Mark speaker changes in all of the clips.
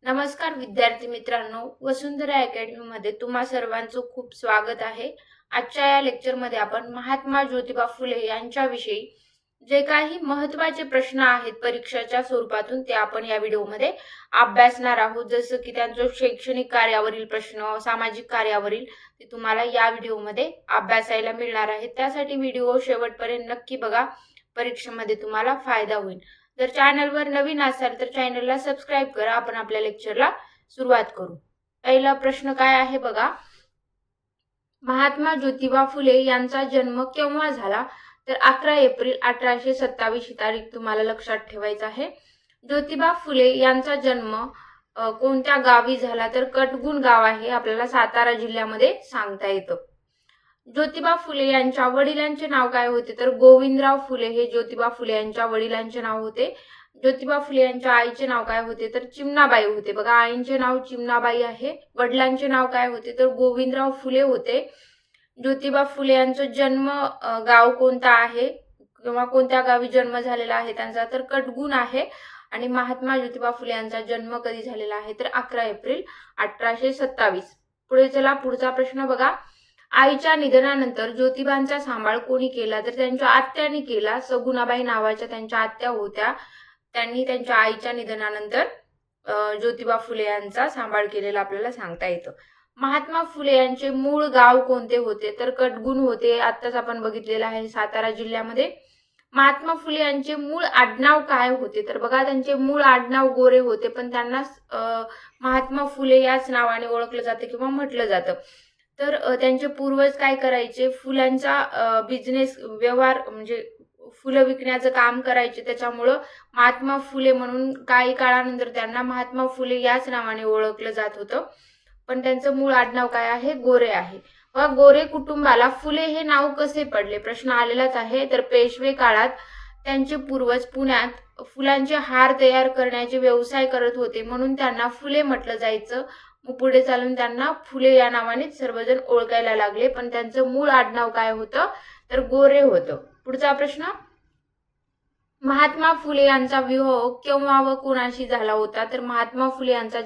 Speaker 1: नमस्कार विद्यार्थी मित्रांनो, वसुंधरा अकॅडमी मध्ये तुम्हा सर्वांचं खूप स्वागत आहे। आजच्या या लेक्चर मध्ये आपण महात्मा ज्योतिबा फुले यांच्याविषयी जे काही महत्त्वाचे प्रश्न आहेत परीक्षेच्या स्वरूपातून ते आपण या व्हिडिओ मध्ये अभ्यासणार आहोत। जसं की त्यांचं शैक्षणिक कार्यावरील प्रश्न, सामाजिक कार्यावरील ते तुम्हाला या व्हिडिओ मध्ये अभ्यासायला मिळणार आहे। त्यासाठी व्हिडिओ शेवटपर्यंत नक्की बघा, परीक्षेमध्ये तुम्हाला फायदा होईल। जर चॅनलवर नवीन असाल तर चॅनलला सबस्क्राइब करा। आपण आपल्या लेक्चरला सुरुवात करू। पहिला प्रश्न काय आहे बघा, महात्मा ज्योतिबा फुले यांचा जन्म केव्हा झाला? तर 11 एप्रिल 1827 ही तारीख तुम्हाला लक्षात ठेवायची आहे। ज्योतिबा फुले यांचा जन्म कोणत्या गावी झाला? तर कटगुण गाव आहे, आपल्याला सातारा जिल्ह्यामध्ये सांगता येतं। ज्योतिबा फुले यांच्या वडिलांचे नाव काय होते? तर गोविंदराव फुले हे ज्योतिबा फुले यांच्या वडिलांचे नाव होते। ज्योतिबा फुले यांच्या आईचे नाव काय होते? तर चिमणाबाई होते। बघा, आईचे नाव चिमणाबाई आहे, वडिलांचे नाव काय होते? तर गोविंदराव फुले होते। ज्योतिबा फुले यांचा जन्म गाव कोणता आहे किंवा कोणत्या गावी जन्म झालेला आहे त्यांचा? तर कटगुण आहे। आणि महात्मा ज्योतिबा फुले यांचा जन्म कधी झालेला आहे? तर 11 एप्रिल 1827। पुढे चला, पुढचा प्रश्न बघा, आईच्या निधनानंतर ज्योतिबांचा सांभाळ कोणी केला? तर त्यांच्या आत्याने केला। सगुणाबाई नावाच्या त्यांच्या आत्या होत्या, त्यांनी त्यांच्या आईच्या निधनानंतर ज्योतिबा फुले यांचा सांभाळ केलेला आपल्याला सांगता येतं। महात्मा फुले यांचे मूळ गाव कोणते होते? तर कटगुण होते, आत्ताच आपण बघितलेलं आहे, सातारा जिल्ह्यामध्ये। महात्मा फुले यांचे मूळ आडनाव काय होते? तर बघा, त्यांचे मूळ आडनाव गोरे होते, पण त्यांना महात्मा फुले याच नावाने ओळखलं जाते किंवा म्हटलं जातं। तर त्यांचे पूर्वज काय करायचे? फुलांचा बिझनेस व्यवहार म्हणजे फुलं विकण्याचं काम करायचे, त्याच्यामुळं महात्मा फुले म्हणून काही काळानंतर त्यांना महात्मा फुले याच नावाने ओळखलं जात होतं, पण त्यांचं मूळ आडनाव काय आहे? गोरे आहे। व गोरे कुटुंबाला फुले हे नाव कसे पडले? प्रश्न आलेलाच आहे। तर पेशवे काळात त्यांचे पूर्वज पुण्यात फुलांचे हार तयार करण्याचे व्यवसाय करत होते, म्हणून त्यांना फुले म्हटलं जायचं। मग पुढे चालून त्यांना फुले या नावाने सर्वजण ओळखायला लागले, पण त्यांचं मूळ आडनाव काय होतं? तर गोरे होतं। पुढचा प्रश्न, महात्मा फुले यांचा विवाह केव्हा व कोणाशी झाला होता? तर महात्मा फुले यांचा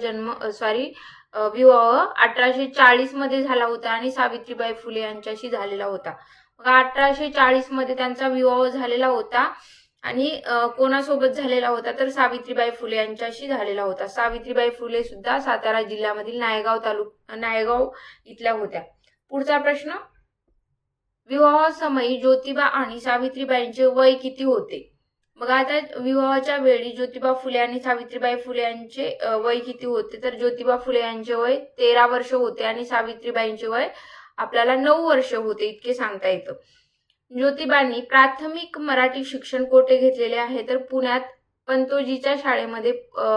Speaker 1: विवाह 1840 मध्ये झाला होता आणि सावित्रीबाई फुले यांच्याशी झालेला होता। 1840 मध्ये त्यांचा विवाह झालेला होता आणि कोणासोबत झालेला होता? तर सावित्रीबाई फुले यांच्याशी झालेला होता। सावित्रीबाई फुले सुद्धा सातारा जिल्ह्यामधील नायगाव इथल्या होत्या। पुढचा प्रश्न, विवाहासमयी ज्योतिबा आणि सावित्रीबाईंचे वय किती होते? मग आता विवाहाच्या वेळी ज्योतिबा फुले आणि सावित्रीबाई फुले यांचे वय किती होते? तर ज्योतिबा फुले यांचे वय 13 वर्ष होते आणि सावित्रीबाईंचे वय आपल्याला 9 वर्ष होते, इतके सांगता येतं। ज्योतिबांनी प्राथमिक मराठी शिक्षण कोठे घेतलेले आहे? तर पुण्यात पंतोजीच्या शाळेमध्ये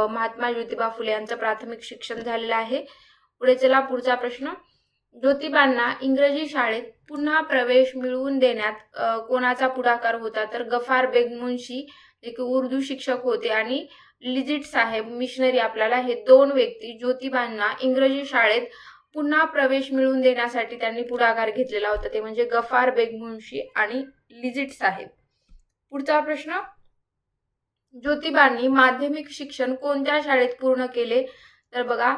Speaker 1: महात्मा ज्योतिबा फुले यांचं प्राथमिक शिक्षण झालेलं आहे। पुढे चला, पुढचा प्रश्न, ज्योतिबांना इंग्रजी शाळेत पुन्हा प्रवेश मिळवून देण्यात कोणाचा पुढाकार होता? तर गफार बेग मुन्शी जे की उर्दू शिक्षक होते आणि लिजिट साहेब मिशनरी, आपल्याला हे दोन व्यक्ती ज्योतिबांना इंग्रजी शाळेत पुन्हा प्रवेश मिळवून देण्यासाठी त्यांनी पुढाकार घेतलेला होता, ते म्हणजे गफार बेग मुन्शी आणि लिजिट साहेब। पुढचा प्रश्न, ज्योतिबांनी माध्यमिक शिक्षण कोणत्या शाळेत पूर्ण केले? तर बघा,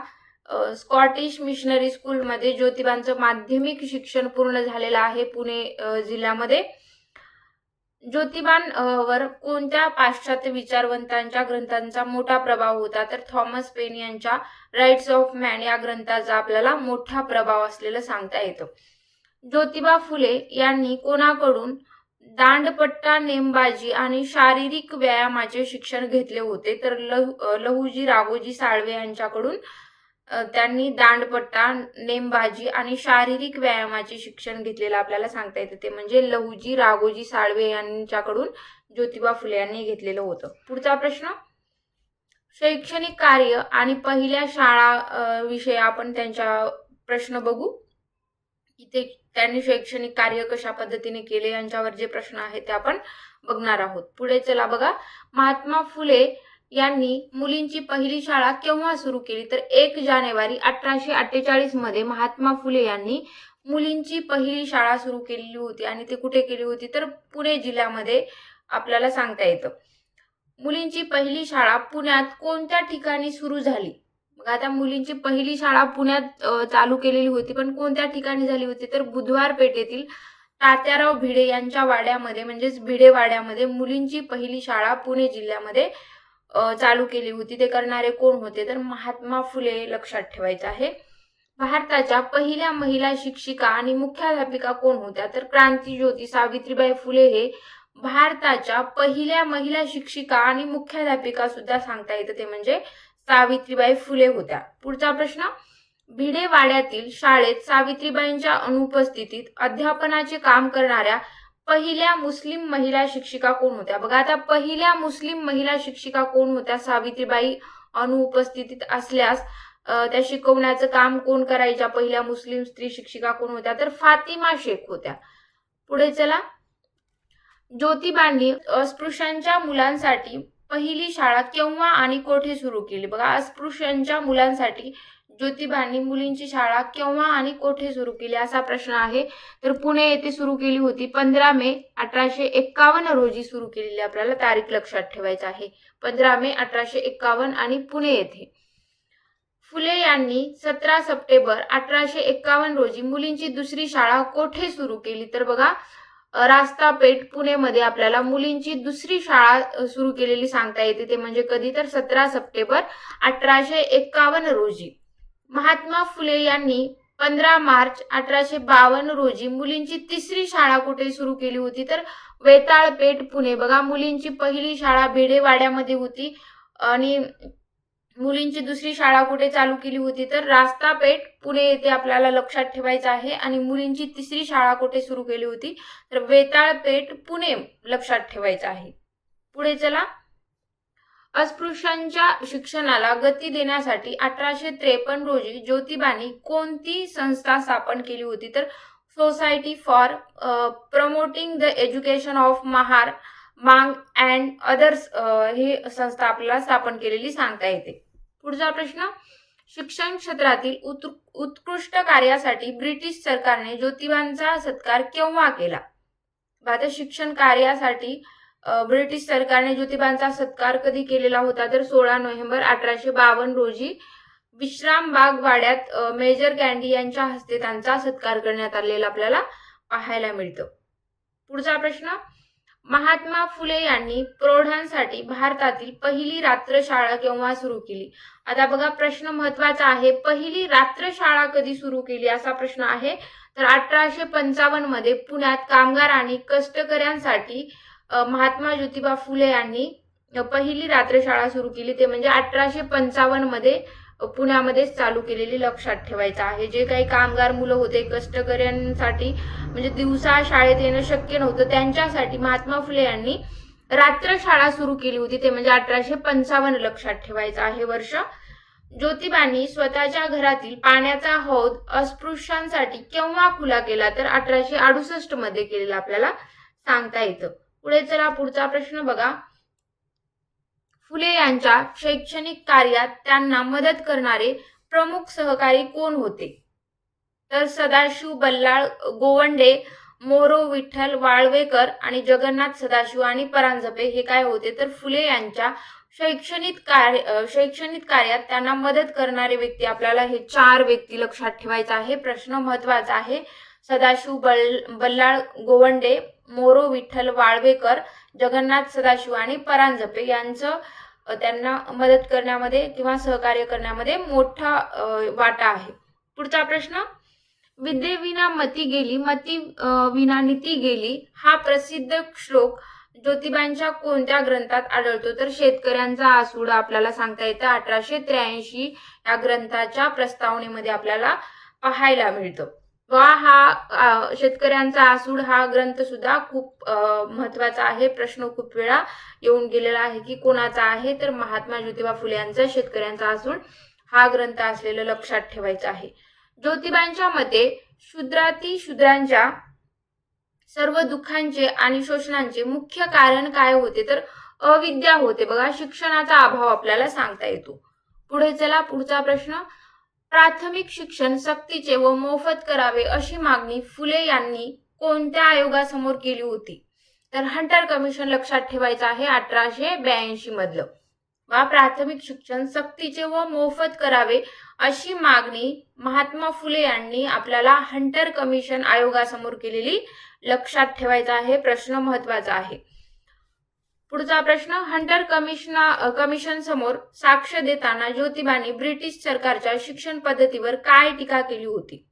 Speaker 1: स्कॉटिश मिशनरी स्कूल मध्ये ज्योतिबांचं माध्यमिक शिक्षण पूर्ण झालेलं आहे, पुणे जिल्ह्यामध्ये। ज्योतिबांवर कोणत्या पाश्चात्य विचारवंतांच्या ग्रंथांचा मोठा प्रभाव होता? तर थॉमस पेन यांच्या राईट्स ऑफ मॅन या ग्रंथाचा आपल्याला मोठा प्रभाव असलेलं सांगता येतं। ज्योतिबा फुले यांनी कोणाकडून दांडपट्टा, नेमबाजी आणि शारीरिक व्यायामाचे शिक्षण घेतले होते? तर लहुजी राघोजी साळवे यांच्याकडून त्यांनी दांडपट्टा, नेमबाजी आणि शारीरिक व्यायामाचे शिक्षण घेतलेलं आपल्याला सांगता येतं, ते म्हणजे लहुजी राघोजी साळवे यांच्याकडून ज्योतिबा फुले यांनी घेतलेलं होतं। पुढचा प्रश्न, शैक्षणिक कार्य आणि पहिल्या शाळा विषयी आपण त्यांच्या प्रश्न बघू। इथे त्यांनी शैक्षणिक कार्य कशा पद्धतीने केले यांच्यावर जे प्रश्न आहेत ते आपण बघणार आहोत। पुढे चला बघा, महात्मा फुले यांनी मुलींची पहिली शाळा केव्हा सुरू केली? तर 1 जानेवारी 1848 मध्ये महात्मा फुले यांनी मुलींची पहिली शाळा सुरू केलेली होती आणि ते कुठे केली होती? तर पुणे जिल्ह्यामध्ये आपल्याला सांगता येतं। मुलींची पहिली शाळा पुण्यात कोणत्या ठिकाणी सुरू झाली? बघा आता मुलींची पहिली शाळा पुण्यात चालू केलेली होती, पण कोणत्या ठिकाणी झाली होती तर बुधवार पेठेतील तात्याराव भिडे यांच्या वाड्यामध्ये म्हणजेच भिडे वाड्यामध्ये मुलींची पहिली शाळा पुणे जिल्ह्यामध्ये चालू केली होती. ते करणारे कोण होते तर महात्मा फुले, लक्षात ठेवायचं आहे. भारताच्या पहिल्या महिला शिक्षिका आणि मुख्याध्यापिका कोण होत्या तर क्रांतीज्योती सावित्रीबाई फुले हे भारताच्या पहिल्या महिला शिक्षिका आणि मुख्याध्यापिका सुद्धा सांगता येतं, ते म्हणजे सावित्रीबाई फुले होत्या. पुढचा प्रश्न, भिडेवाड्यातील शाळेत सावित्रीबाईंच्या अनुपस्थितीत अध्यापनाचे काम करणाऱ्या पहिल्या मुस्लिम महिला शिक्षिका कोण होत्या. बघा आता पहिल्या मुस्लिम महिला शिक्षिका कोण होत्या सावित्रीबाई अनुपस्थितीत असल्यास त्या शिकवण्याचं काम कोण करायच्या पहिल्या मुस्लिम स्त्री शिक्षिका कोण होत्या तर फातिमा शेख होत्या. पुढे चला, ज्योतिबांनी अस्पृश्यांच्या मुलांसाठी पहिली शाळा केव्हा आणि कोठे सुरू केली. बघा अस्पृश्यांच्या मुलांसाठी ज्योतिबांनी मुलींची शाळा केव्हा आणि कोठे सुरू केली असा प्रश्न आहे. तर पुणे येथे सुरू केली होती. 15 मे 1851 रोजी सुरू केलेली आपल्याला तारीख लक्षात ठेवायची आहे. 15 मे 1851 आणि पुणे येथे. फुले यांनी 17 सप्टेंबर 1851 रोजी मुलींची दुसरी शाळा कोठे सुरू केली तर बघा रास्तापेठ पुणेमध्ये आपल्याला मुलींची दुसरी शाळा सुरू केलेली सांगता येते, ते म्हणजे कधी तर 17 सप्टेंबर 1851 रोजी. महात्मा फुले यांनी 15 मार्च 1852 रोजी मुलींची तिसरी शाळा कुठे सुरू केली होती तर वेताळपेठ पुणे. बघा मुलींची पहिली शाळा भिडेवाड्यामध्ये होती आणि मुलींची दुसरी शाळा कुठे चालू केली होती तर रास्तापेठ पुणे येथे आपल्याला लक्षात ठेवायचं आहे. आणि मुलींची तिसरी शाळा कुठे सुरू केली होती तर वेताळपेठ पुणे, लक्षात ठेवायचं आहे. पुढे चला, अस्पृश्यांच्या शिक्षणाला गती देण्यासाठी 1853 रोजी ज्योतिबांनी कोणती संस्था स्थापन केली होती तर society for promoting the education of Mahar मांग अँड अदर्स ही संस्था आपल्याला स्थापन केलेली सांगता येते. पुढचा प्रश्न, शिक्षण क्षेत्रातील उत्कृष्ट कार्यासाठी ब्रिटिश सरकारने ज्योतिबांचा सत्कार केव्हा केला. आता शिक्षण कार्यासाठी ब्रिटिश सरकारने ज्योतिबांचा सत्कार कधी केलेला होता तर 16 नोव्हेंबर 1852 रोजी विश्रामबाग वाड्यात मेजर कॅन्डी यांच्या हस्ते त्यांचा सत्कार करण्यात आलेला आपल्याला पाहायला मिळतं. पुढचा प्रश्न, महात्मा फुले यांनी प्रौढांसाठी भारतातील पहिली रात्रशाळा केव्हा सुरू केली. आता बघा प्रश्न महत्वाचा आहे, पहिली रात्रशाळा कधी सुरू केली असा प्रश्न आहे. तर 1855 मध्ये पुण्यात कामगार आणि कष्टकऱ्यांसाठी महात्मा ज्योतिबा फुले यांनी पहिली रात्रशाळा सुरू केली, ते म्हणजे 1855 मध्ये पुण्यामध्येच चालू केलेली, लक्षात ठेवायचं आहे. जे काही कामगार मुलं होते कष्टकऱ्यांसाठी म्हणजे दिवसा शाळेत येणं शक्य नव्हतं त्यांच्यासाठी महात्मा फुले यांनी रात्रशाळा सुरू केली होती, ते म्हणजे 1855, लक्षात ठेवायचं आहे वर्ष. ज्योतिबांनी स्वतःच्या घरातील पाण्याचा हौद अस्पृश्यांसाठी केव्हा खुला केला तर 1868 मध्ये केलेला आपल्याला सांगता येतं. पुढे चला, पुढचा प्रश्न बघा, फुले यांच्या शैक्षणिक कार्यात त्यांना मदत करणारे प्रमुख सहकारी कोण होते तर सदाशिव बल्लाळ गोवंडे, मोरो विठ्ठल वाळवेकर आणि जगन्नाथ सदाशिव आणि परांजपे हे काय होते तर फुले यांच्या शैक्षणिक कार्यात त्यांना मदत करणारे व्यक्ती आपल्याला हे 4 व्यक्ती लक्षात ठेवायचा आहे. प्रश्न महत्वाचा आहे. सदाशिव बल्लाळ गोवंडे, मोरो विठ्ठल वाळवेकर, जगन्नाथ सदाशिव आणि परांजपे यांचं त्यांना मदत करण्यामध्ये किंवा सहकार्य करण्यामध्ये मोठा वाटा आहे. पुढचा प्रश्न, विद्येविना मती गेली, मती विना नीती गेली हा प्रसिद्ध श्लोक ज्योतिबांच्या कोणत्या ग्रंथात आढळतो तर शेतकऱ्यांचा आसूड आपल्याला सांगता येतं. 1883 या ग्रंथाच्या प्रस्तावनेमध्ये आपल्याला पाहायला मिळतं. वा हा शेतकऱ्यांचा आसूड हा ग्रंथ सुद्धा खूप महत्वाचा आहे. प्रश्न खूप वेळा येऊन गेलेला आहे की कोणाचा आहे तर महात्मा ज्योतिबा फुले यांचा शेतकऱ्यांचा आसूड हा ग्रंथ असलेलं लक्षात ठेवायचं आहे. ज्योतिबांच्या मते शूद्रांच्या सर्व दुःखांचे आणि शोषणांचे मुख्य कारण काय होते तर अविद्या होते. बघा शिक्षणाचा अभाव आपल्याला सांगता येतो. पुढे चला, पुढचा प्रश्न, प्राथमिक शिक्षण सक्तीचे व मोफत करावे अशी मागणी फुले यांनी कोणत्या आयोगासमोर केली होती तर हंटर कमिशन, लक्षात ठेवायचं आहे 1882 मधलं. वा प्राथमिक शिक्षण सक्तीचे व मोफत करावे अशी मागणी महात्मा फुले यांनी आपल्याला हंटर कमिशन आयोगासमोर केलेली लक्षात ठेवायचा आहे. प्रश्न महत्वाचा आहे. पुढचा प्रश्न, हंटर कमिशन समोर साक्ष देताना ज्योतिबांनी ब्रिटिश सरकारच्या शिक्षण पद्धतीवर काय टीका केली होती?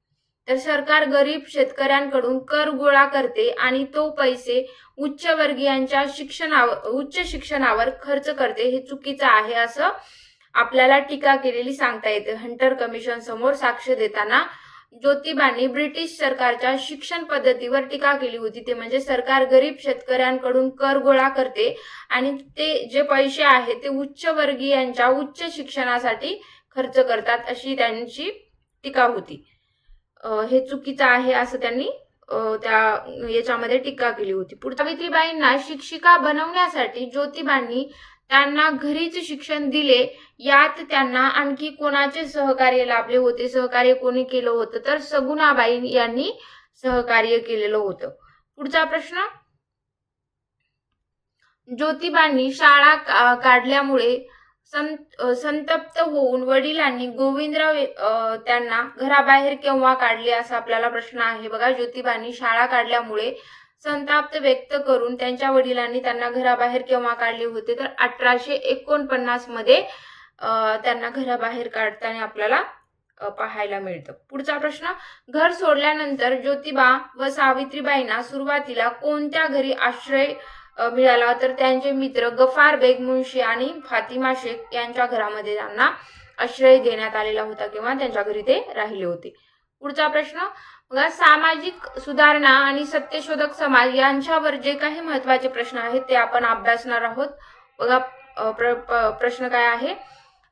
Speaker 1: तर सरकार गरीब शेतकऱ्यांकडून कर गोळा करते आणि तो पैसे उच्चवर्गीयांच्या उच्च शिक्षणावर खर्च करते, हे चुकीचं आहे असं आपल्याला टीका केलेली सांगता येते. हंटर कमिशन समोर साक्ष देताना ज्योतिबांनी ब्रिटिश सरकारच्या शिक्षण पद्धतीवर टीका केली होती. ते म्हणजे सरकार गरीब शेतकऱ्यांकडून कर गोळा करते आणि ते जे पैसे आहेत ते उच्चवर्गीयांच्या उच्च शिक्षणासाठी खर्च करतात अशी त्यांची टीका होती. हे चुकीचं आहे असं त्यांनी त्या याच्यामध्ये टीका केली होती. सावित्रीबाईंना शिक्षिका बनवण्यासाठी ज्योतिबांनी त्यांना घरीच शिक्षण दिले. यात त्यांना आणखी कोणाचे सहकार्य लाभले होते? सहकार्य कोणी केलं होतं? तर सगुणाबाई यांनी सहकार्य केलेलं होतं. पुढचा प्रश्न, ज्योतिबांनी शाळा काढल्यामुळे संतप्त होऊन वडिलांनी गोविंदराव त्यांना घराबाहेर केव्हा काढले असा आपल्याला प्रश्न आहे. बघा, ज्योतिबांनी शाळा काढल्यामुळे संताप व्यक्त करून त्यांच्या वडिलांनी त्यांना घराबाहेर केव्हा काढले होते? तर 1849 मध्ये त्यांना घराबाहेर काढताना आपल्याला पाहायला मिळतं. पुढचा प्रश्न, घर सोडल्यानंतर ज्योतिबा व सावित्रीबाईंना सुरुवातीला कोणत्या घरी आश्रय मिळाला? तर त्यांचे मित्र गफार बेग मुन्शी आणि फातिमा शेख यांच्या घरामध्ये त्यांना आश्रय देण्यात आलेला होता किंवा त्यांच्या घरी ते राहिले होते. पुढचा प्रश्न, बघा, सामाजिक सुधारणा आणि सत्यशोधक समाज यांच्यावर जे काही महत्त्वाचे प्रश्न आहेत ते आपण अभ्यासणार आहोत. बघा, प्रश्न काय आहे?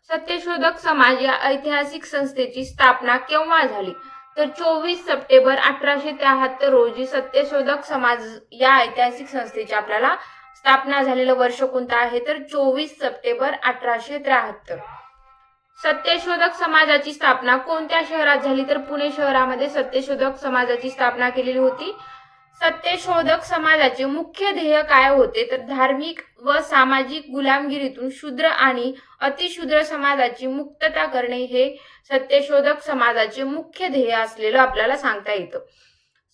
Speaker 1: सत्यशोधक समाज या ऐतिहासिक संस्थेची स्थापना केव्हा झाली? तर 24 सप्टेंबर 1873 रोजी सत्यशोधक समाज या ऐतिहासिक संस्थेची आपल्याला स्थापना झालेलं वर्ष कोणतं आहे? तर 24 सप्टेंबर 1873. सत्यशोधक समाजाची स्थापना कोणत्या शहरात झाली? तर पुणे शहरामध्ये सत्यशोधक समाजाची स्थापना केलेली होती. सत्यशोधक समाजाचे मुख्य ध्येय काय होते? तर धार्मिक व सामाजिक गुलामगिरीतून शूद्र आणि अतिशूद्र समाजाची मुक्तता करणे हे सत्यशोधक समाजाचे मुख्य ध्येय असलेलं आपल्याला सांगता येतं.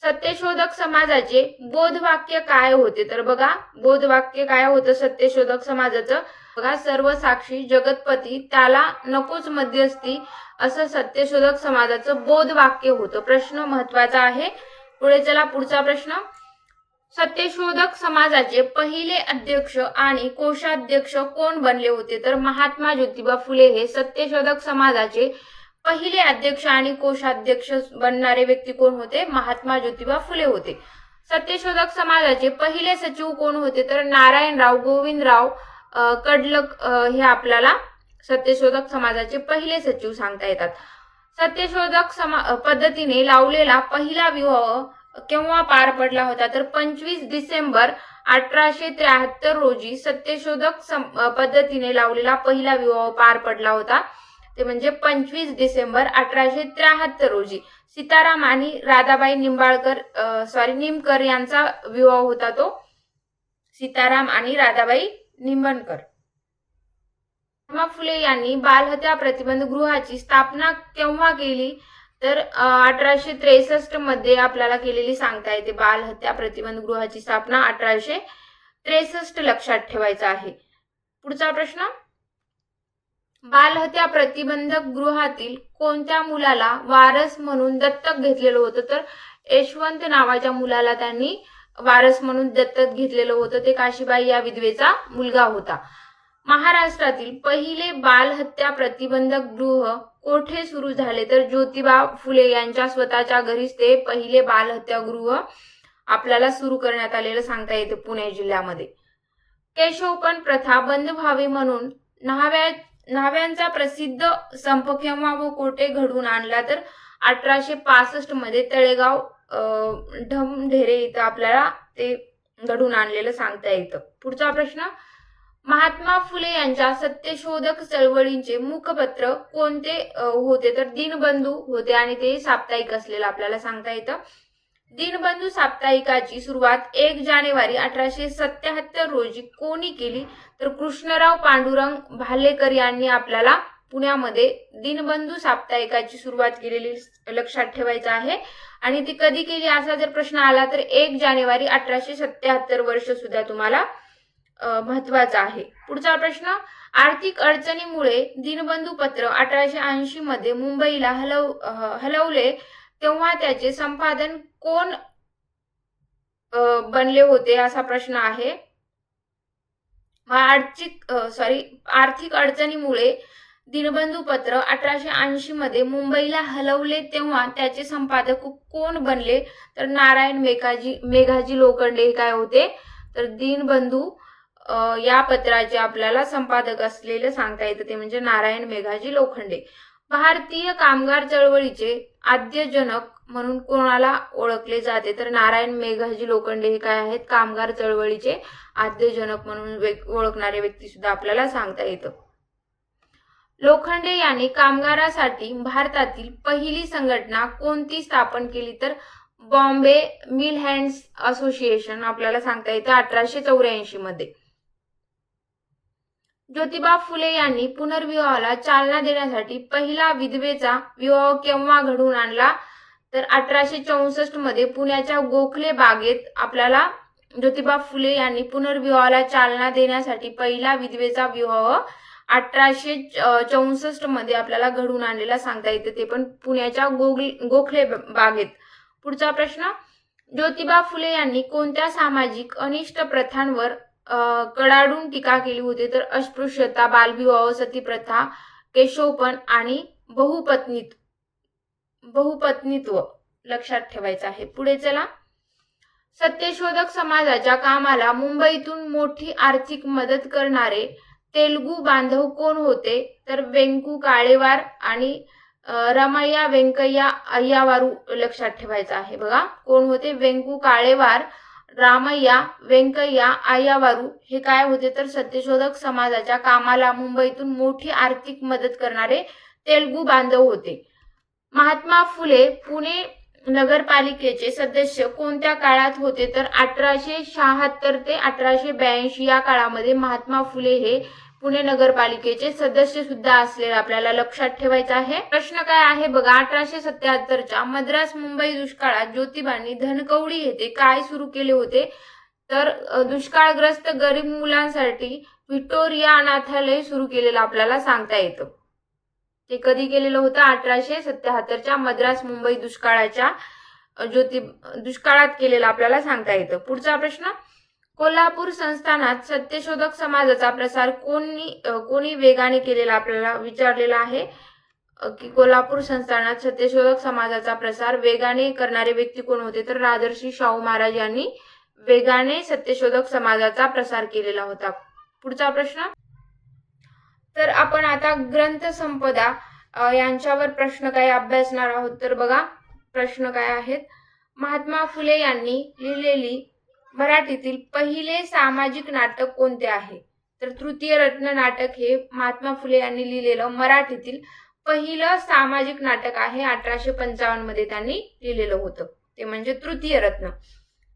Speaker 1: सत्यशोधक समाजाचे बोधवाक्य काय होते? तर बघा, बोधवाक्य काय होतं सत्यशोधक समाजाचं? बघा, सर्व साक्षी जगतपती त्याला नकोच मध्यस्थी असं सत्यशोधक समाजाचं बोधवाक्य होतं. प्रश्न महत्वाचा आहे. पुढे चला, पुढचा प्रश्न, सत्यशोधक समाजाचे पहिले अध्यक्ष आणि कोषाध्यक्ष कोण बनले होते? तर महात्मा ज्योतिबा फुले हे सत्यशोधक समाजाचे पहिले अध्यक्ष आणि कोषाध्यक्ष बनणारे व्यक्ती कोण होते? महात्मा ज्योतिबा फुले होते. सत्यशोधक समाजाचे पहिले सचिव कोण होते? तर नारायणराव गोविंदराव कडलक हे आपल्याला सत्यशोधक समाजाचे पहिले सचिव सांगता येतात. सत्यशोधक पद्धतीने लावलेला पहिला विवाह केव्हा पार पडला होता? तर 25 डिसेंबर 1873 रोजी सत्यशोधक पद्धतीने लावलेला पहिला विवाह पार पडला होता. ते म्हणजे 25 डिसेंबर 1873 रोजी सीताराम आणि राधाबाई निमकर यांचा विवाह होता. तो सीताराम आणि राधाबाई निंबणकर. महात्मा फुले यांनी बालहत्या प्रतिबंध गृहाची स्थापना केव्हा केली? तर 1863 मध्ये आपल्याला केलेली सांगता येते. बालहत्या प्रतिबंध गृहाची स्थापना 1863 लक्षात ठेवायचं आहे. पुढचा प्रश्न, बालहत्या प्रतिबंधक गृहातील कोणत्या मुलाला वारस म्हणून दत्तक घेतलेलं होतं? तर यशवंत नावाच्या मुलाला त्यांनी वारस म्हणून दत्तक घेतलेलं होतं. ते काशीबाई या विधवेचा मुलगा होता. महाराष्ट्रातील पहिले बालहत्या प्रतिबंधक गृह कोठे सुरू झाले? तर ज्योतिबा फुले यांच्या स्वतःच्या घरीच ते पहिले बालहत्या गृह आपल्याला सुरू करण्यात आलेलं सांगता येते पुणे जिल्ह्यामध्ये. केशवपण प्रथा बंद व्हावी म्हणून न्हाव्यांचा प्रसिद्ध संप केव्हा व कोठे घडवून आणला? तर 1865 मध्ये तळेगाव ढमढेरे इथं आपल्याला ते घडवून आणलेलं सांगता येतं. पुढचा प्रश्न, महात्मा फुले यांच्या सत्यशोधक चळवळींचे मुखपत्र कोणते होते? तर दिनबंधू होते आणि ते साप्ताहिक असलेलं आपल्याला सांगता येतं. दीनबंधू साप्ताहिकाची सुरुवात 1 जानेवारी 1877 रोजी कोणी केली? तर कृष्णराव पांडुरंग भालेकर यांनी आपल्याला पुण्यामध्ये दीनबंधू साप्ताहिकाची सुरुवात केलेली लक्षात ठेवायचं आहे. आणि ती कधी केली असा जर प्रश्न आला तर 1 जानेवारी 1877 वर्ष सुद्धा तुम्हाला महत्वाचा आहे. पुढचा प्रश्न, आर्थिक अडचणीमुळे दीनबंधू पत्र 1880 मध्ये मुंबईला हलवले तेव्हा त्याचे संपादन कोण बनले होते असा प्रश्न आहे. आर्थिक अडचणीमुळे दीनबंधू पत्र 1880 मध्ये मुंबईला हलवले तेव्हा त्याचे संपादक कोण बनले? तर नारायण मेघाजी लोखंडे काय होते? तर दीनबंधू या पत्राचे आपल्याला संपादक असलेले सांगता येतं ते म्हणजे नारायण मेघाजी लोखंडे. भारतीय कामगार चळवळीचे आद्यजनक म्हणून कोणाला ओळखले जाते? तर नारायण मेघाजी लोखंडे हे काय आहेत? कामगार चळवळीचे आद्यजनक म्हणून ओळखणारे व्यक्ती सुद्धा आपल्याला सांगता येतं. लोखंडे यांनी कामगारासाठी भारतातील पहिली संघटना कोणती स्थापन केली? तर बॉम्बे मिल हँड्स असोसिएशन आपल्याला सांगता येतं 1884 मध्ये. ज्योतिबा फुले यांनी पुनर्विवाहाला चालना देण्यासाठी पहिला विधवेचा विवाह केव्हा घडवून आणला? तर 1864 मध्ये पुण्याच्या गोखले बागेत आपल्याला ज्योतिबा फुले यांनी पुनर्विवाहाला चालना देण्यासाठी पहिला विधवेचा विवाह 1864 मध्ये आपल्याला घडवून आणलेला सांगता येते, ते पण पुण्याच्या गोखले बागेत. पुढचा प्रश्न, ज्योतिबा फुले यांनी कोणत्या सामाजिक अनिष्ट प्रथांवर कडाडून टीका केली होती? तर अस्पृश्यता, बालविवाह, सतीप्रथा, केशवपण आणि बहुपत्नीत्व लक्षात ठेवायचं आहे. पुढे चला, सत्यशोधक समाजाच्या कामाला मुंबईतून मोठी आर्थिक मदत करणारे तेलुगू बांधव कोण होते? तर वेंकू काळेवार आणि रमैया वेंकय्या अय्यावारू लक्षात ठेवायचं आहे. बघा कोण होते? वेंकू काळेवार, रामय्या वेंकय्या अय्यावारू हे काय होते? तर सत्यशोधक समाजाच्या कामाला मुंबईतून मोठी आर्थिक मदत करणारे तेलुगू बांधव होते. महात्मा फुले पुणे नगरपालिकेचे सदस्य कोणत्या काळात होते? तर 1876 ते 1882 या काळामध्ये महात्मा फुले हे पुणे नगरपालिकेचे सदस्य सुद्धा असलेले आपल्याला लक्षात ठेवायचं आहे. प्रश्न काय आहे बघा, 1877च्या मद्रास मुंबई दुष्काळात ज्योतिबांनी धनकवडी येथे काय सुरू केले होते? तर दुष्काळग्रस्त गरीब मुलांसाठी व्हिक्टोरिया अनाथालय सुरू केलेलं आपल्याला सांगता येतं. ते कधी केलेलं होतं? 1877च्या मद्रास मुंबई दुष्काळात केलेलं आपल्याला सांगता येतं. पुढचा प्रश्न, कोल्हापूर संस्थानात सत्यशोधक समाजाचा प्रसार कोणी वेगाने केलेला आपल्याला विचारलेला आहे की कोल्हापूर संस्थानात सत्यशोधक समाजाचा प्रसार वेगाने करणारे व्यक्ती कोण होते? तर राजर्षी शाहू महाराज यांनी वेगाने सत्यशोधक समाजाचा प्रसार केलेला होता. पुढचा प्रश्न, तर आपण आता ग्रंथ संपदा यांच्यावर प्रश्न काय अभ्यासणार आहोत. तर बघा प्रश्न काय आहेत. महात्मा फुले यांनी लिहिलेली मराठीतील पहिले सामाजिक नाटक कोणते आहे? तर तृतीय रत्न नाटक हे महात्मा फुले यांनी लिहिलेलं मराठीतील पहिलं सामाजिक नाटक आहे. 1855 मध्ये त्यांनी लिहिलेलं होतं, ते म्हणजे तृतीय रत्न.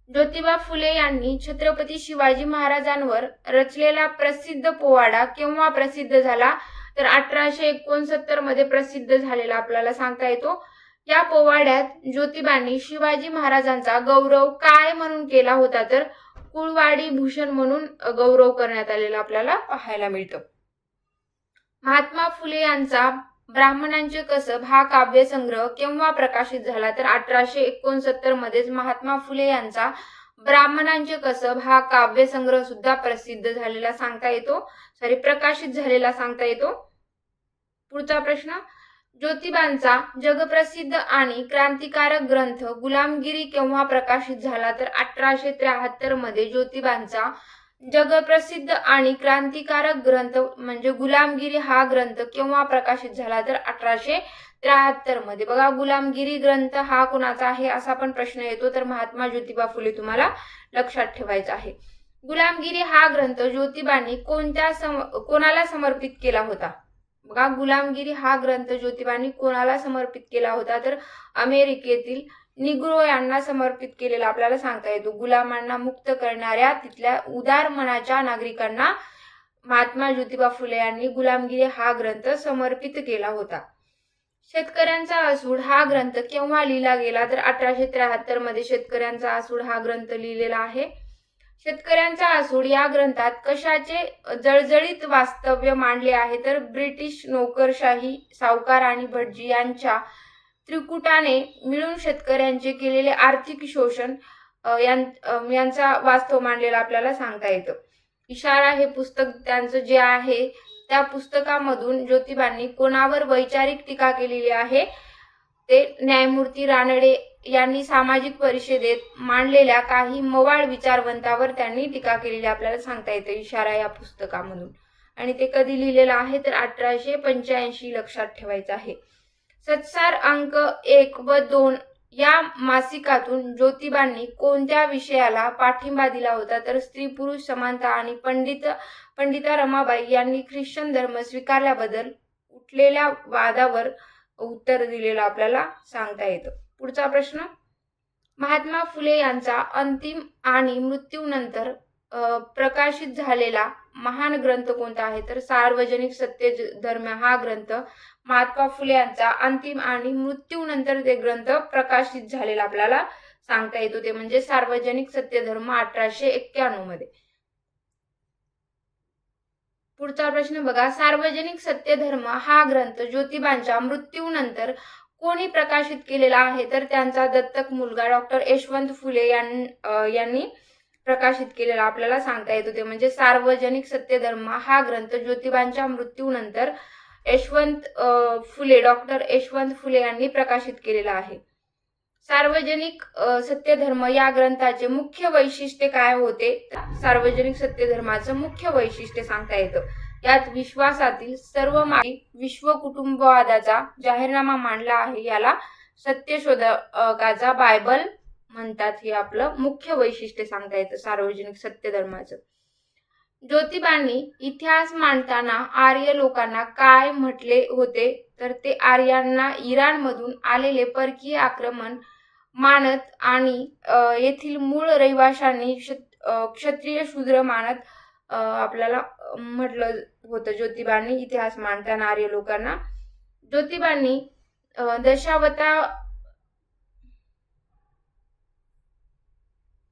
Speaker 1: ज्योतिबा फुले यांनी छत्रपती शिवाजी महाराजांवर रचलेला प्रसिद्ध पोवाडा केव्हा प्रसिद्ध झाला? तर 1869 मध्ये प्रसिद्ध झालेला आपल्याला सांगता येतो. या पोवाड्यात ज्योतिबांनी शिवाजी महाराजांचा गौरव काय म्हणून केला होता? तर कुळवाडी भूषण म्हणून गौरव करण्यात आलेला आपल्याला पाहायला मिळतं. महात्मा फुले यांचा ब्राह्मणांचे कसब हा काव्यसंग्रह केव्हा प्रकाशित झाला? तर 1869 मध्येच महात्मा फुले यांचा ब्राह्मणांचे कसब हा काव्यसंग्रह सुद्धा प्रकाशित झालेला सांगता येतो. पुढचा प्रश्न, ज्योतिबांचा जगप्रसिद्ध आणि क्रांतिकारक ग्रंथ गुलामगिरी केव्हा प्रकाशित झाला? तर 1873 मध्ये ज्योतिबांचा जगप्रसिद्ध आणि क्रांतिकारक ग्रंथ म्हणजे गुलामगिरी हा ग्रंथ केव्हा प्रकाशित झाला? तर 1873 मध्ये. बघा गुलामगिरी ग्रंथ हा कोणाचा आहे असा पण प्रश्न येतो, तर महात्मा ज्योतिबा फुले तुम्हाला लक्षात ठेवायचा आहे. गुलामगिरी हा ग्रंथ ज्योतिबांनी कोणाला समर्पित केला होता? बघा गुलामगिरी हा ग्रंथ ज्योतिबांनी कोणाला समर्पित केला होता? तर अमेरिकेतील निग्रो यांना समर्पित केलेला आपल्याला सांगता येतो. गुलामांना मुक्त करणाऱ्या तिथल्या उदार मनाच्या नागरिकांना महात्मा ज्योतिबा फुले यांनी गुलामगिरी हा ग्रंथ समर्पित केला होता. शेतकऱ्यांचा आसूड हा ग्रंथ केव्हा लिहिला गेला तर 1873 मध्ये शेतकऱ्यांचा आसूड हा ग्रंथ लिहिलेला आहे. शेतकऱ्यांचा आसूड या ग्रंथात कशाचे जळजळीत वास्तव्य मांडले आहे तर ब्रिटिश नोकरशाही, सावकार आणि भटजी यांच्या त्रिकुटाने मिळून शेतकऱ्यांचे केलेले आर्थिक शोषण यांचा वास्तव मांडलेला आपल्याला सांगता येतं. इशारा हे पुस्तक त्यांचं जे आहे त्या पुस्तकामधून ज्योतिबांनी कोणावर वैचारिक टीका केलेली आहे ते न्यायमूर्ती रानडे यांनी सामाजिक परिषदेत मांडलेल्या काही मवाळ विचारवंतावर त्यांनी टीका केलेली आपल्याला सांगता येते इशारा या पुस्तकामधून. आणि ते कधी लिहिलेलं आहे तर 1885 लक्षात ठेवायचं आहे. सत्सार अंक 1 व 2 या मासिकातून ज्योतिबांनी कोणत्या विषयाला पाठिंबा दिला होता तर स्त्री पुरुष समानता आणि पंडिता रमाबाई यांनी ख्रिश्चन धर्म स्वीकारल्याबद्दल उठलेल्या वादावर उत्तर दिलेलं आपल्याला सांगता येतं. पुढचा प्रश्न, महात्मा फुले यांचा अंतिम आणि मृत्यूनंतर प्रकाशित झालेला महान ग्रंथ कोणता आहे तर सार्वजनिक सत्यधर्म हा ग्रंथ महात्मा फुले यांचा अंतिम आणि मृत्यूनंतर ते ग्रंथ प्रकाशित झालेला आपल्याला सांगता येतो. ते म्हणजे सार्वजनिक सत्यधर्म 1891 मध्ये. पुढचा प्रश्न बघा, सार्वजनिक सत्यधर्म हा ग्रंथ ज्योतिबांच्या मृत्यूनंतर कोणी प्रकाशित केलेला आहे तर त्यांचा दत्तक मुलगा डॉक्टर यशवंत फुले यांनी प्रकाशित केलेला आपल्याला सांगता येतो. ते म्हणजे सार्वजनिक सत्यधर्म हा ग्रंथ ज्योतिबांच्या मृत्यूनंतर डॉक्टर यशवंत फुले यांनी प्रकाशित केलेला आहे. सार्वजनिक सत्यधर्म या ग्रंथाचे मुख्य वैशिष्ट्य काय होते? सार्वजनिक सत्यधर्माचं मुख्य वैशिष्ट्य सांगता येतं. यात विश्वासातील सर्व विश्व कुटुंबवादाचा जाहीरनामा मांडला आहे. याला सत्यशोधकाचा बायबल म्हणतात. हे आपलं मुख्य वैशिष्ट्य सांगता येतं सार्वजनिक सत्यधर्माचं. ज्योतिबांनी इतिहास मांडताना आर्य लोकांना काय म्हटले होते तर ते आर्यांना इराणमधून आलेले परकीय आक्रमण मानत आणि येथील मूळ रहिवाशांनी क्षत्रिय शूद्र मानत आपल्याला म्हटलं होतं. ज्योतिबांनी इतिहास मांडताना आर्य लोकांना. ज्योतिबांनी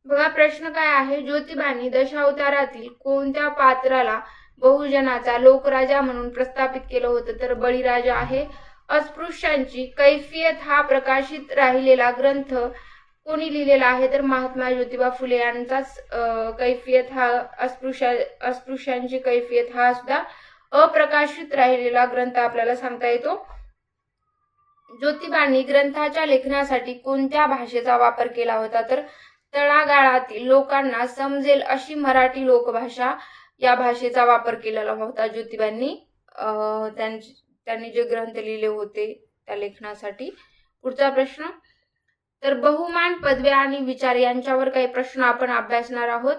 Speaker 1: बघा प्रश्न काय आहे, ज्योतिबांनी दशावतारातील कोणत्या पात्राला बहुजनाचा लोकराजा म्हणून प्रस्थापित केलं होतं तर बळीराजा आहे. अस्पृश्यांची कैफियत हा प्रकाशित राहिलेला ग्रंथ कोणी लिहिलेला आहे तर महात्मा ज्योतिबा फुले यांचाच कैफियत हा अस्पृश्यांची कैफियत हा सुद्धा अप्रकाशित राहिलेला ग्रंथ आपल्याला सांगता येतो. ज्योतिबांनी ग्रंथाच्या लेखनासाठी कोणत्या भाषेचा वापर केला होता तर तळागाळातील लोकांना समजेल अशी मराठी लोकभाषा या भाषेचा वापर केलेला होता ज्योतिबांनी त्यांनी जे ग्रंथ लिहिले होते त्या लेखनासाठी. पुढचा प्रश्न, तर बहुमान पदव्या आणि विचार यांच्यावर काही प्रश्न आपण अभ्यासणार आहोत.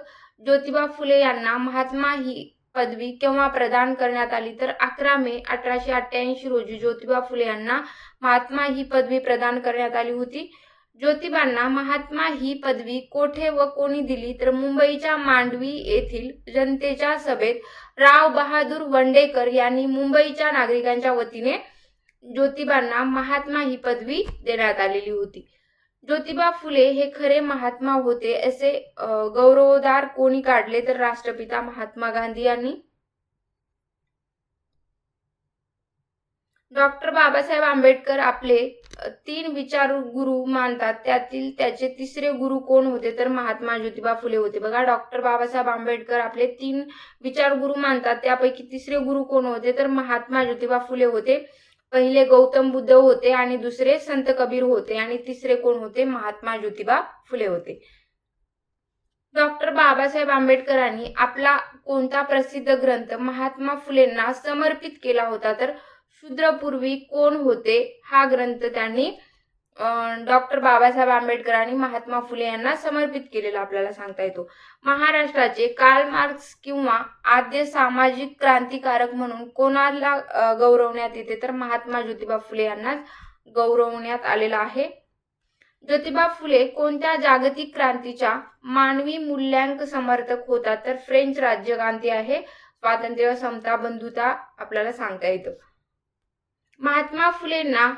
Speaker 1: ज्योतिबा फुले यांना महात्मा ही पदवी केव्हा प्रदान करण्यात आली तर 11 मे 1888 रोजी ज्योतिबा फुले यांना महात्मा ही पदवी प्रदान करण्यात आली होती. ज्योतिबांना महात्मा ही पदवी कोठे व कोणी दिली तर मुंबईच्या मांडवी येथील जनतेच्या सभेत राव बहादूर वंडेकर यांनी मुंबईच्या नागरिकांच्या वतीने ज्योतिबांना महात्मा ही पदवी देण्यात आलेली होती. ज्योतिबा फुले हे खरे महात्मा होते असे गौरवोद्गार कोणी काढले तर राष्ट्रपिता महात्मा गांधी यांनी. डॉक्टर बाबासाहेब आंबेडकर आपले 3 विचारू गुरु मानतात. त्यातील त्याचे तिसरे गुरु कोण होते तर महात्मा ज्योतिबा फुले होते. बघा, डॉक्टर बाबासाहेब आंबेडकर आपले 3 विचार गुरु मानतात. त्यापैकी तिसरे गुरु कोण होते तर महात्मा ज्योतिबा फुले होते. पहिले गौतम बुद्ध होते आणि दुसरे संत कबीर होते आणि तिसरे कोण होते महात्मा ज्योतिबा फुले होते. डॉक्टर बाबासाहेब आंबेडकरांनी आपला कोणता प्रसिद्ध ग्रंथ महात्मा फुलेंना समर्पित केला होता तर शूद्रपूर्वी कोण होते हा ग्रंथ त्यांनी डॉक्टर बाबासाहेब आंबेडकरांनी महात्मा फुले यांना समर्पित केलेला आपल्याला सांगता येतो. महाराष्ट्राचे कार्ल मार्क्स किंवा आद्य सामाजिक क्रांतिकारक म्हणून कोणाला गौरवण्यात येते तर महात्मा ज्योतिबा फुले यांना गौरवण्यात आलेला आहे. ज्योतिबा फुले कोणत्या जागतिक क्रांतीच्या मानवी मूल्यांक समर्थक होता? तर फ्रेंच राज्यक्रांती आहे. स्वातंत्र्य, समता, बंधुता आपल्याला सांगता येतं. महात्मा फुलेंना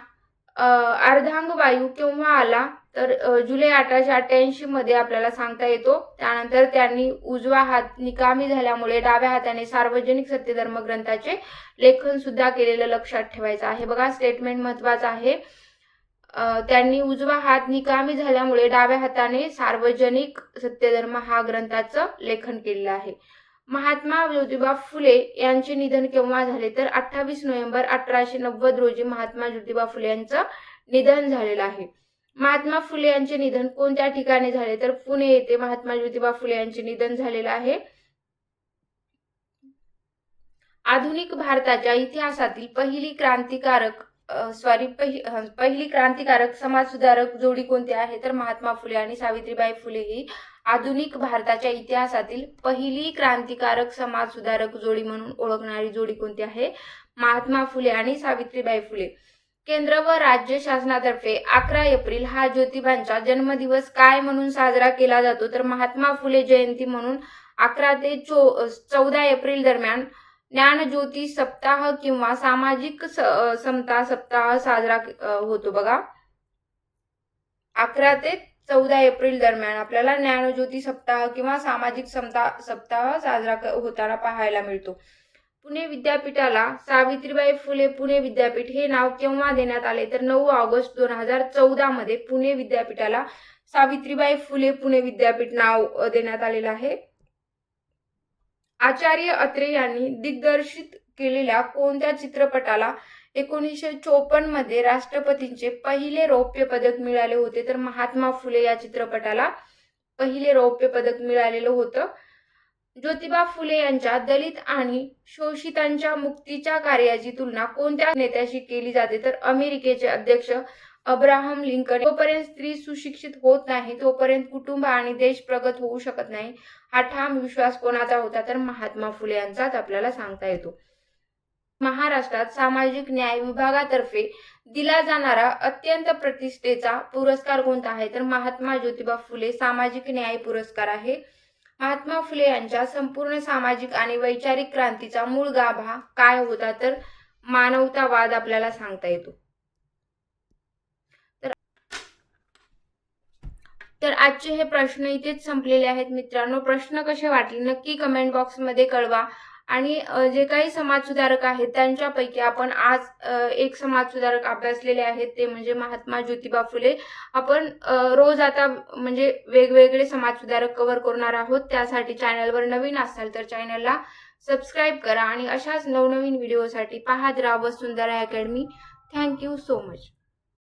Speaker 1: अर्धांगवायू केव्हा आला? तर जुलै 1888 मध्ये आपल्याला सांगता येतो. त्यानंतर त्यांनी उजवा हात निकामी झाल्यामुळे डाव्या हाताने सार्वजनिक सत्यधर्म ग्रंथाचे लेखन सुद्धा केलेलं लक्षात ठेवायचं आहे. बघा, स्टेटमेंट महत्वाचं आहे. त्यांनी उजवा हात निकामी झाल्यामुळे डाव्या हाताने सार्वजनिक सत्यधर्म हा ग्रंथाचं लेखन केलेलं आहे. महात्मा ज्योतिबा फुले यांचे निधन केव्हा झाले? तर 28 नोव्हेंबर 1890 रोजी महात्मा ज्योतिबा फुले यांचं निधन झालेलं आहे. महात्मा फुले यांचे निधन कोणत्या ठिकाणी झाले? तर पुणे येथे महात्मा ज्योतिबा फुले यांचे निधन झालेलं आहे. आधुनिक भारताच्या इतिहासातील पहिली क्रांतिकारक समाजसुधारक जोडी कोणती आहे? तर महात्मा फुले आणि सावित्रीबाई फुले ही आधुनिक भारताच्या इतिहासातील पहिली क्रांतिकारक समाजसुधारक जोडी म्हणून ओळखणारी जोडी कोणती आहे? महात्मा फुले आणि सावित्रीबाई फुले. केंद्र व राज्य शासनातर्फे 11 एप्रिल हा ज्योतिबांचा जन्मदिवस काय म्हणून साजरा केला जातो? तर महात्मा फुले जयंती म्हणून 11 ते 14 एप्रिल दरम्यान ज्ञानज्योती सप्ताह किंवा सामाजिक समता सप्ताह साजरा होतो. बघा, 11 ते 14 एप्रिल दरम्यान आपल्याला ज्ञानज्योती सप्ताह किंवा सामाजिक समता सप्ताह साजरा होताना पाहायला मिळतो. पुणे विद्यापीठाला सावित्रीबाई फुले पुणे विद्यापीठ हे नाव केव्हा देण्यात आले? तर 9 ऑगस्ट 2014 मध्ये पुणे विद्यापीठाला सावित्रीबाई फुले पुणे विद्यापीठ नाव देण्यात आलेलं आहे. आचार्य अत्रे यांनी दिग्दर्शित केलेल्या कोणत्या चित्रपटाला 1954 मध्ये राष्ट्रपतींचे पहिले रौप्य पदक मिळाले होते? तर महात्मा फुले या चित्रपटाला पहिले रौप्य पदक मिळालेलं होतं. ज्योतिबा फुले यांच्या दलित आणि शोषितांच्या मुक्तीच्या कार्याची तुलना कोणत्या नेत्याशी केली जाते? तर अमेरिकेचे अध्यक्ष अब्राहम लिंकन. जोपर्यंत स्त्री सुशिक्षित होत नाही तोपर्यंत कुटुंब आणि देश प्रगत होऊ शकत नाही, हा ठाम विश्वास कोणाचा होता? तर महात्मा फुले यांचाच आपल्याला सांगता येतो. महाराष्ट्रात सामाजिक न्याय विभागातर्फे दिला जाणारा अत्यंत प्रतिष्ठेचा पुरस्कार कोणता आहे? तर महात्मा ज्योतिबा फुले सामाजिक न्याय पुरस्कार आहे. महात्मा फुले यांच्या संपूर्ण सामाजिक आणि वैचारिक क्रांतीचा मूळ गाभा काय होता? तर मानवतावाद आपल्याला सांगता येतो. तर आजचे हे प्रश्न इथेच संपलेले आहेत मित्रांनो. प्रश्न कसे वाटले नक्की कमेंट बॉक्समध्ये कळवा. आणि जे काही समाजसुधारक आहेत त्यांच्यापैकी आपण आज एक समाजसुधारक अभ्यासलेले आहेत, ते म्हणजे महात्मा ज्योतिबा फुले. आपण रोज आता म्हणजे वेगवेगळे समाजसुधारक कव्हर करणार आहोत. त्यासाठी चॅनलवर नवीन असाल तर चॅनलला सबस्क्राईब करा आणि अशाच नवनवीन व्हिडिओसाठी पाहत राहा वसुंधरा अकॅडमी. Thank you so much.